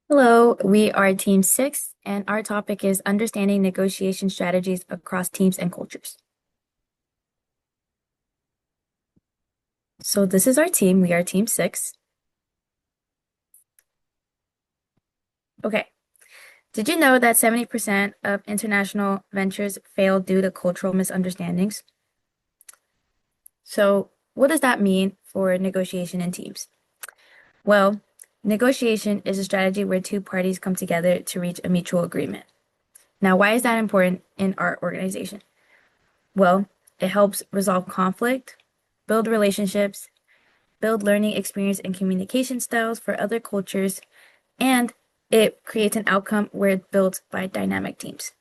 Hello, we are Team 6, and our topic is understanding negotiation strategies across teams and cultures. So this is our team. We are Team 6. Okay. Did you know that 70% of international ventures fail due to cultural misunderstandings? So what does that mean for negotiation in teams? Well, negotiation is a strategy where two parties come together to reach a mutual agreement. Now, why is that important in our organization? Well, it helps resolve conflict, build relationships, build learning experience and communication styles for other cultures, and it creates an outcome where it's built by dynamic teams.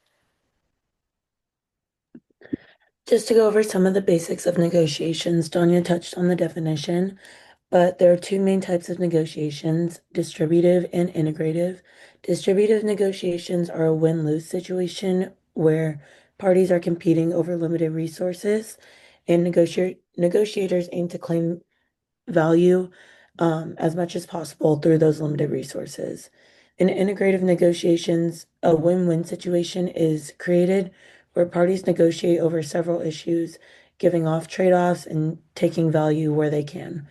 Just to go over some of the basics of negotiations, Danya touched on the definition, but there are two main types of negotiations, distributive and integrative. Distributive negotiations are a win-lose situation where parties are competing over limited resources, and negotiators aim to claim value as much as possible through those limited resources. In integrative negotiations, a win-win situation is created where parties negotiate over several issues, giving off trade-offs and taking value where they can.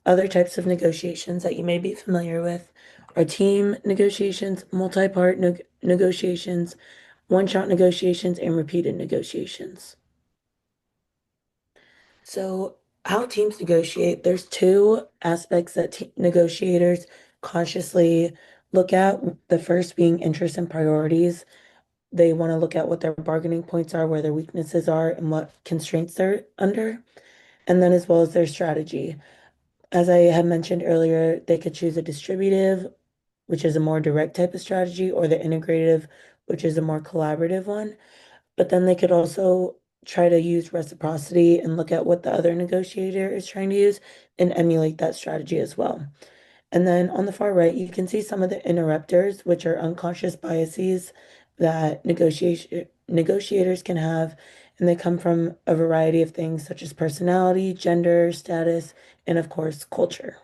Other types of negotiations that you may be familiar with are team negotiations, multi-part negotiations, one-shot negotiations, and repeated negotiations. So, how teams negotiate, there's two aspects that negotiators consciously look at. The first being interests and priorities. They want to look at what their bargaining points are, where their weaknesses are, and what constraints they're under. And then, as well as their strategy. As I had mentioned earlier, they could choose a distributive, which is a more direct type of strategy, or the integrative, which is a more collaborative one. But then they could also try to use reciprocity and look at what the other negotiator is trying to use and emulate that strategy as well. And then on the far right, you can see some of the interrupters, which are unconscious biases that negotiators can have, and they come from a variety of things such as personality, gender, status, and of course, culture.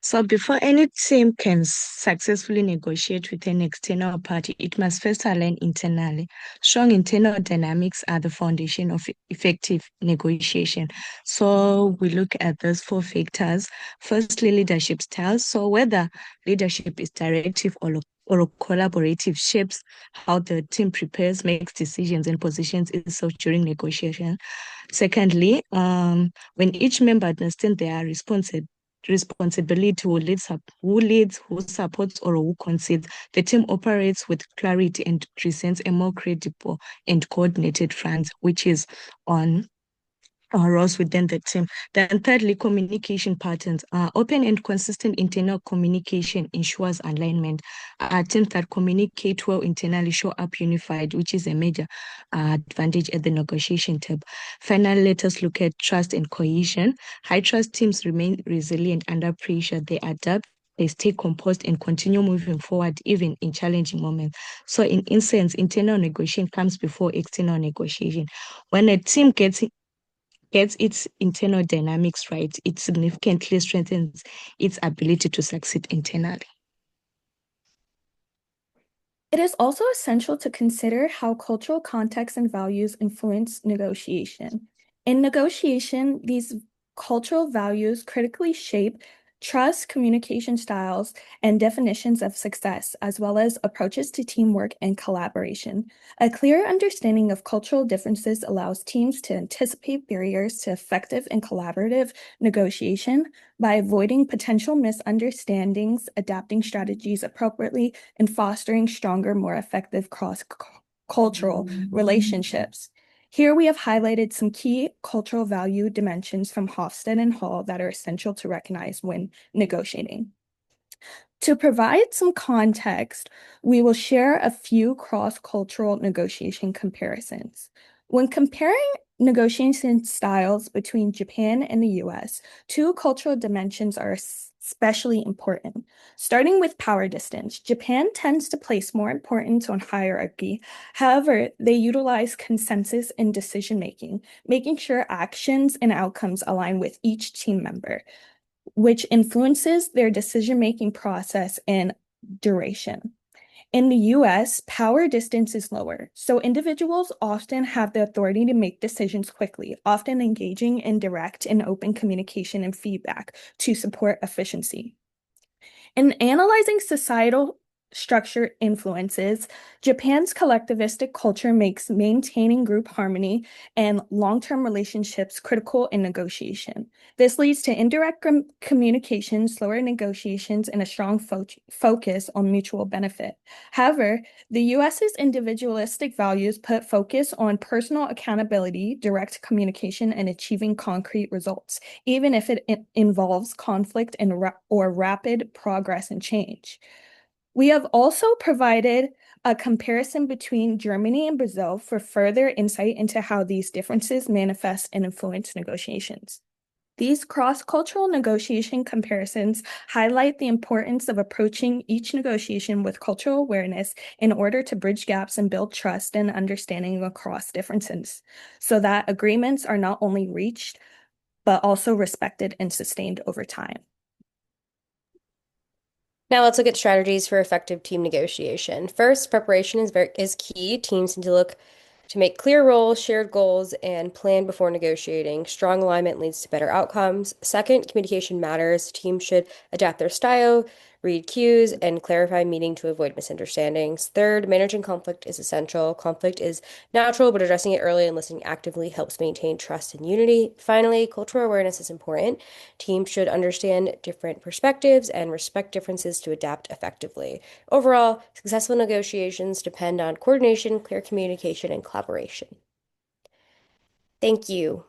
So before any team can successfully negotiate with an external party, it must first align internally. Strong internal dynamics are the foundation of effective negotiation. So we look at those four factors. Firstly, leadership styles. So whether leadership is directive or collaborative shapes how the team prepares, makes decisions, and positions itself during negotiation. Secondly, when each member understands their responsibility, who leads, who supports, or who concedes, the team operates with clarity and presents a more credible and coordinated front, which is on roles within the team. Then thirdly, communication patterns. Open and consistent internal communication ensures alignment. Teams that communicate well internally show up unified, which is a major advantage at the negotiation table. Finally, let us look at trust and cohesion. High trust teams remain resilient under pressure. They adapt, they stay composed and continue moving forward even in challenging moments. So in essence, internal negotiation comes before external negotiation. When a team gets its internal dynamics right, it significantly strengthens its ability to succeed internally. It is also essential to consider how cultural context and values influence negotiation. In negotiation, these cultural values critically shape trust, communication styles, and definitions of success, as well as approaches to teamwork and collaboration. A clear understanding of cultural differences allows teams to anticipate barriers to effective and collaborative negotiation by avoiding potential misunderstandings, adapting strategies appropriately, and fostering stronger, more effective cross-cultural relationships. Here we have highlighted some key cultural value dimensions from Hofstede and Hall that are essential to recognize when negotiating. To provide some context, we will share a few cross-cultural negotiation comparisons. When comparing negotiation styles between Japan and the US, two cultural dimensions are especially important. Starting with power distance, Japan tends to place more importance on hierarchy. However, they utilize consensus in decision making, making sure actions and outcomes align with each team member. which influences their decision-making process and duration. In the US, power distance is lower, so individuals often have the authority to make decisions quickly, often engaging in direct and open communication and feedback to support efficiency. In analyzing societal structure influences, Japan's collectivistic culture makes maintaining group harmony and long-term relationships critical in negotiation. This leads to indirect communication, slower negotiations, and a strong focus on mutual benefit. However, the US's individualistic values put focus on personal accountability, direct communication, and achieving concrete results, even if it involves conflict or rapid progress and change. We have also provided a comparison between Germany and Brazil for further insight into how these differences manifest and influence negotiations. These cross-cultural negotiation comparisons highlight the importance of approaching each negotiation with cultural awareness in order to bridge gaps and build trust and understanding across differences, so that agreements are not only reached, but also respected and sustained over time. Now let's look at strategies for effective team negotiation. First, preparation is key. Teams need to look to make clear roles, shared goals, and plan before negotiating. Strong alignment leads to better outcomes. Second, communication matters. Teams should adapt their style, read cues, and clarify meaning to avoid misunderstandings. Third, managing conflict is essential. Conflict is natural, but addressing it early and listening actively helps maintain trust and unity. Finally, cultural awareness is important. Teams should understand different perspectives and respect differences to adapt effectively. Overall, successful negotiations depend on coordination, clear communication, and collaboration. Thank you.